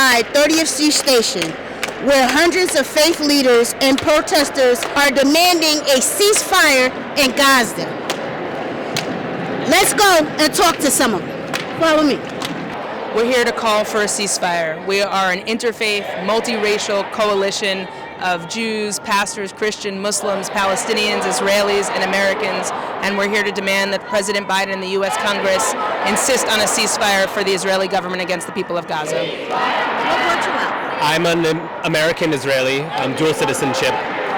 outside 30th Street Station, where hundreds of faith leaders and protesters are demanding a ceasefire in Gaza. Let's go and talk to some of them. Follow me. We're here to call for a ceasefire. We are an interfaith, multiracial coalition of Jews, pastors, Christian, Muslims, Palestinians, Israelis, and Americans, and we're here to demand that President Biden and the U.S. Congress insist on a ceasefire for the Israeli government against the people of Gaza. What brought you out? I'm an American Israeli. I'm dual citizenship.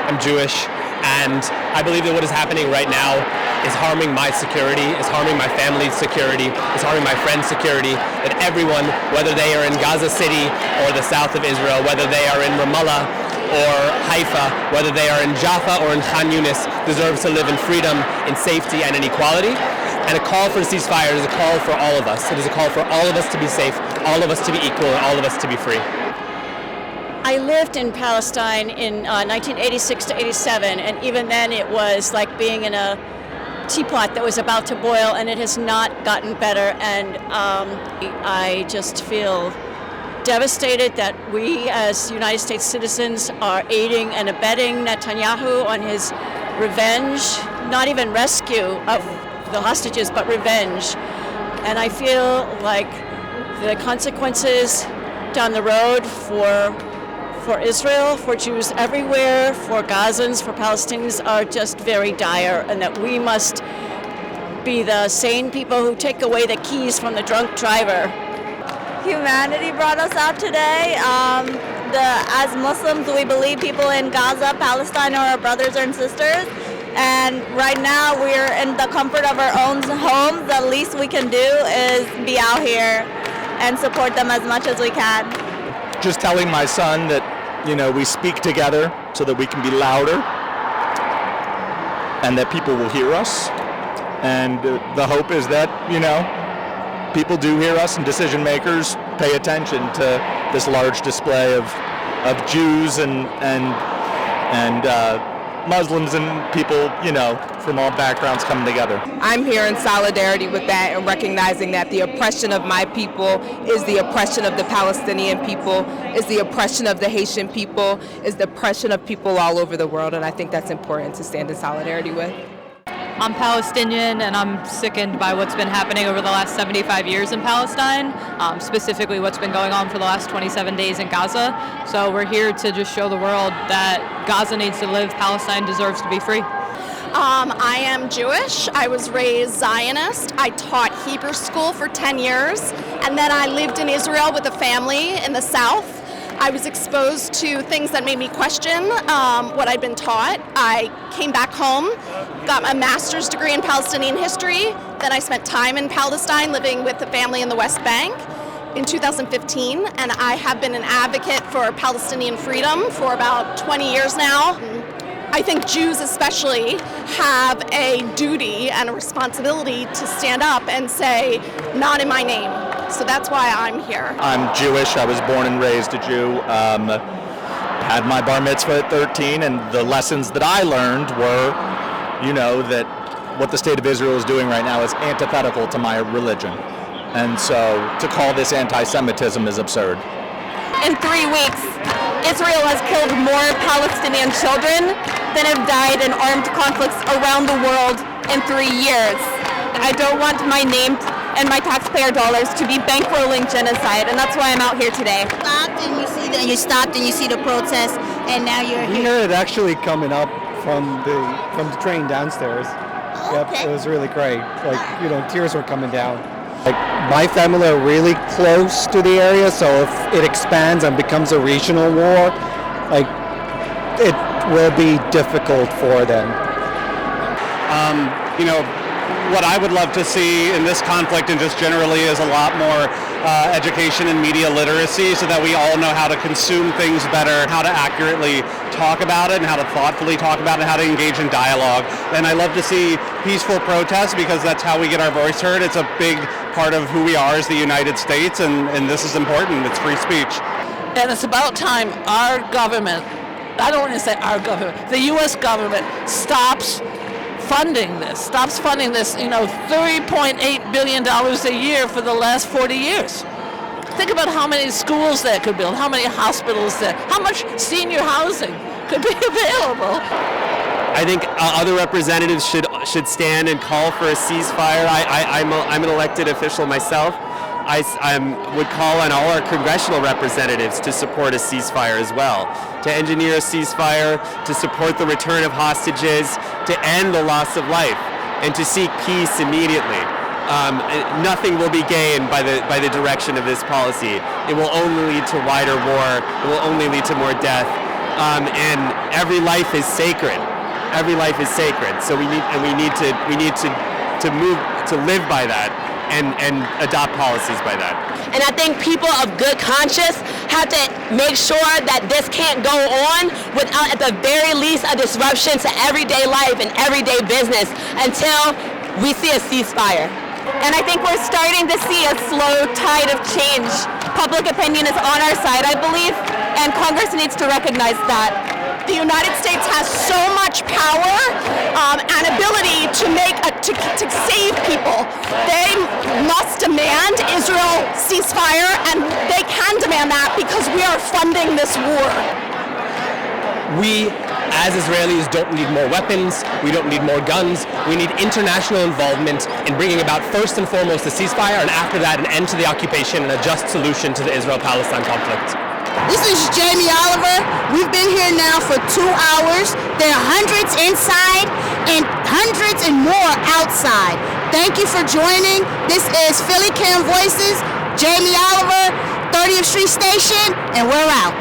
I'm Jewish, and I believe that what is happening right now is harming my security, is harming my family's security, is harming my friends' security, that everyone, whether they are in Gaza City or the south of Israel, whether they are in Ramallah or Haifa, whether they are in Jaffa or in Khan Yunis, deserves to live in freedom, in safety, and in equality. And a call for a ceasefire is a call for all of us. It is a call for all of us to be safe, all of us to be equal, and all of us to be free. I lived in Palestine in 1986 to 87, and even then it was like being in a teapot that was about to boil, and it has not gotten better. And I just feel devastated that we as United States citizens are aiding and abetting Netanyahu on his revenge, not even rescue of the hostages, but revenge. And I feel like the consequences down the road for Israel, for Jews everywhere, for Gazans, for Palestinians are just very dire, and that we must be the sane people who take away the keys from the drunk driver. Humanity brought us out today. As Muslims, we believe people in Gaza, Palestine are our brothers and sisters. And right now we're in the comfort of our own homes. The least we can do is be out here and support them as much as we can. Just telling my son that, we speak together so that we can be louder and that people will hear us. And the hope is that, people do hear us and decision makers pay attention to this large display of Jews and Muslims and people, from all backgrounds coming together. I'm here in solidarity with that and recognizing that the oppression of my people is the oppression of the Palestinian people, is the oppression of the Haitian people, is the oppression of people all over the world, and I think that's important to stand in solidarity with. I'm Palestinian, and I'm sickened by what's been happening over the last 75 years in Palestine, specifically what's been going on for the last 27 days in Gaza. So we're here to just show the world that Gaza needs to live, Palestine deserves to be free. I am Jewish. I was raised Zionist. I taught Hebrew school for 10 years, and then I lived in Israel with a family in the south. I was exposed to things that made me question what I'd been taught. I came back home, got a master's degree in Palestinian history. Then I spent time in Palestine living with the family in the West Bank in 2015, and I have been an advocate for Palestinian freedom for about 20 years now. I think Jews especially have a duty and a responsibility to stand up and say, not in my name. So that's why I'm here. I'm Jewish. I was born and raised a Jew. Had my bar mitzvah at 13, and the lessons that I learned were, that what the state of Israel is doing right now is antithetical to my religion. And so to call this anti-Semitism is absurd. In 3 weeks, Israel has killed more Palestinian children than have died in armed conflicts around the world in 3 years. I don't want my name and my taxpayer dollars to be bankrolling genocide, and that's why I'm out here today. You stopped and you see the protests, and now you're here. We heard it actually coming up from the train downstairs. Okay. Yep, it was really great. Tears were coming down. My family are really close to the area, so if it expands and becomes a regional war, it will be difficult for them. What I would love to see in this conflict and just generally is a lot more education and media literacy so that we all know how to consume things better, how to accurately talk about it, and how to thoughtfully talk about it, how to engage in dialogue. And I love to see peaceful protests because that's how we get our voice heard. It's a big part of who we are as the United States, and this is important. It's free speech. And it's about time our government, I don't want to say our government, the U.S. government stops funding this, $3.8 billion a year for the last 40 years. Think about how many schools that could build, how many hospitals there, how much senior housing could be available. I think other representatives should stand and call for a ceasefire. I'm an elected official myself. I would call on all our congressional representatives to support a ceasefire as well, to engineer a ceasefire, to support the return of hostages, to end the loss of life, and to seek peace immediately. Nothing will be gained by the direction of this policy. It will only lead to wider war. It will only lead to more death. And every life is sacred. Every life is sacred. So we need to move to live by that and adopt policies by that. And I think people of good conscience have to make sure that this can't go on without, at the very least, a disruption to everyday life and everyday business until we see a ceasefire. And I think we're starting to see a slow tide of change. Public opinion is on our side, I believe, and Congress needs to recognize that. The United States has so much power and ability to save people. They must demand Israel ceasefire, and they can demand that because we are funding this war. We, as Israelis, don't need more weapons, we don't need more guns, we need international involvement in bringing about first and foremost a ceasefire, and after that an end to the occupation and a just solution to the Israel-Palestine conflict. This is Jamie Oliver. We've been here now for 2 hours. There are hundreds inside and hundreds and more outside. Thank you for joining. This is PhillyCAM Voices, Jamie Oliver, 30th Street Station, and we're out.